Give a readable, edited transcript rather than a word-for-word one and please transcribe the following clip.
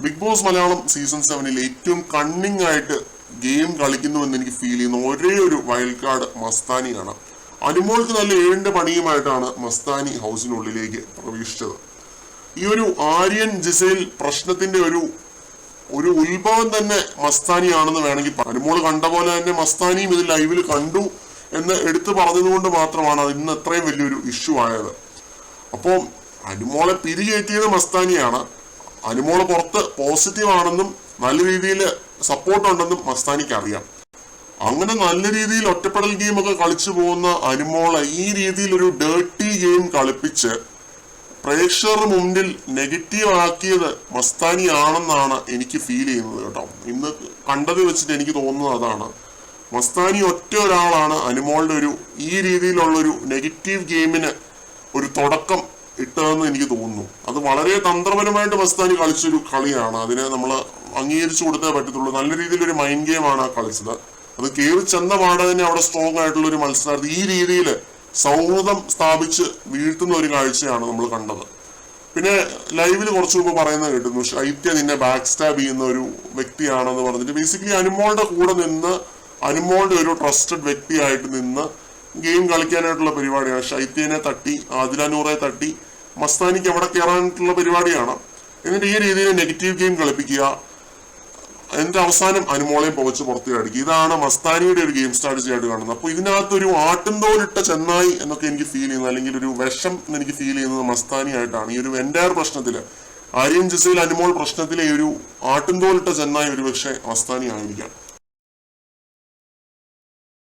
Big boss Malayalam season 7 ഏറ്റവും cunning ആയിട്ട് game കളിക്കുന്നുവെന്ന് എനിക്ക് ഫീൽ ചെയ്യുന്ന ഒരേ ഒരു വൈൽഡ് കാർഡ് മസ്താനിയാണ്. അനുമോൾക്ക് നല്ല 7ന്റെ പണിയുമായിട്ടാണ് മസ്താനി ഹൗസിനുള്ളിലേക്ക് പ്രവേശിച്ചത്. ഈ ഒരു ആര്യൻ ജിസൈൽ പ്രശ്നത്തിന്റെ ഒരു ഉത്ഭവം തന്നെ മസ്താനിയാണെന്ന് വേണമെങ്കിൽ അനുമോൾ കണ്ട പോലെ തന്നെ മസ്താനിയും ഇത് ലൈവിൽ കണ്ടു എന്ന് എടുത്തു പറഞ്ഞതുകൊണ്ട് മാത്രമാണ് അത് ഇന്ന് എത്രയും വലിയൊരു ഇഷ്യൂ ആയത്. അപ്പോൾ അനുമോളെ പിരികേറ്റിയത് മസ്താനിയാണ്. അനുമോള് പുറത്ത് പോസിറ്റീവ് ആണെന്നും നല്ല രീതിയിൽ സപ്പോർട്ട് ഉണ്ടെന്നും മസ്താനിക്ക് അറിയാം. അങ്ങനെ നല്ല രീതിയിൽ ഒറ്റപ്പെടൽ ഗെയിം ഒക്കെ കളിച്ചു പോകുന്ന അനുമോളെ ഈ രീതിയിൽ ഒരു ഡേർട്ടി ഗെയിം കളിപ്പിച്ച് പ്രേക്ഷകരുടെ മുന്നിൽ നെഗറ്റീവ് ആക്കിയത് മസ്താനി ആണെന്നാണ് എനിക്ക് ഫീൽ ചെയ്യുന്നത് കേട്ടോ. ഇന്ന് കണ്ടത് വെച്ചിട്ട് എനിക്ക് തോന്നുന്നത് അതാണ്. മസ്താനി ഒറ്റ ഒരാളാണ് അനുമോളുടെ ഈ രീതിയിലുള്ള ഒരു നെഗറ്റീവ് ഗെയിമിന് ഒരു തുടക്കം ഇട്ടതെന്ന് എനിക്ക് തോന്നുന്നു. അത് വളരെ തന്ത്രപരമായിട്ട് മസ്താനി കളിച്ചൊരു കളിയാണ്. അതിനെ നമ്മൾ അംഗീകരിച്ചു കൊടുത്തേ പറ്റത്തുള്ളൂ. നല്ല രീതിയിലൊരു മൈൻഡ് ഗെയിമാണ് ആ കളിച്ചത്. അത് കയറി ചെന്ന പാടെ തന്നെ അവിടെ സ്ട്രോങ് ആയിട്ടുള്ള ഒരു മത്സരാർത്ഥി ഈ രീതിയിൽ സൗഹൃദം സ്ഥാപിച്ച് വീഴ്ത്തുന്ന ഒരു കാഴ്ചയാണ് നമ്മൾ കണ്ടത്. പിന്നെ ലൈവിൽ കുറച്ചു മുമ്പ് പറയുന്നത് കേട്ടുന്നു, ശൈത്യ നിന്നെ ബാക്ക് സ്റ്റാബ് ചെയ്യുന്ന ഒരു വ്യക്തിയാണെന്ന് പറഞ്ഞിട്ട് ബേസിക്കലി അനുമോളുടെ കൂടെ നിന്ന് അനുമോളുടെ ഒരു ട്രസ്റ്റഡ് വ്യക്തിയായിട്ട് നിന്ന് ഗെയിം കളിക്കാനായിട്ടുള്ള പരിപാടിയാണ്. ശൈത്യനെ തട്ടി ആദിലാനൂറെ തട്ടി മസ്താനിക്ക് അവിടെ കയറാനായിട്ടുള്ള പരിപാടിയാണ്. എന്നിട്ട് ഈ രീതിയിൽ നെഗറ്റീവ് ഗെയിം കളിപ്പിക്കുക, എന്നിട്ട് അവസാനം അനുമോളെയും പുകച്ച് പുറത്ത് അടിക്കുക. ഇതാണ് മസ്താനിയുടെ ഒരു ഗെയിം സ്ട്രാറ്റജി ആയിട്ട് കാണുന്നത്. അപ്പോൾ ഇതിനകത്തൊരു ആട്ടിൻതോലിട്ട ചെന്നായി എന്നൊക്കെ എനിക്ക് ഫീൽ ചെയ്യുന്നത്, അല്ലെങ്കിൽ ഒരു വിഷം എന്ന് എനിക്ക് ഫീൽ ചെയ്യുന്നത് മസ്താനി ആയിട്ടാണ്. ഈ ഒരു എൻറ്റയർ പ്രശ്നത്തില് ആര്യൻ ജിസൈൽ അനുമോൾ പ്രശ്നത്തിലെ ഒരു ആട്ടിൻതോലിട്ട ചെന്നായി ഒരു പക്ഷേ മസ്താനി ആയിരിക്കാം.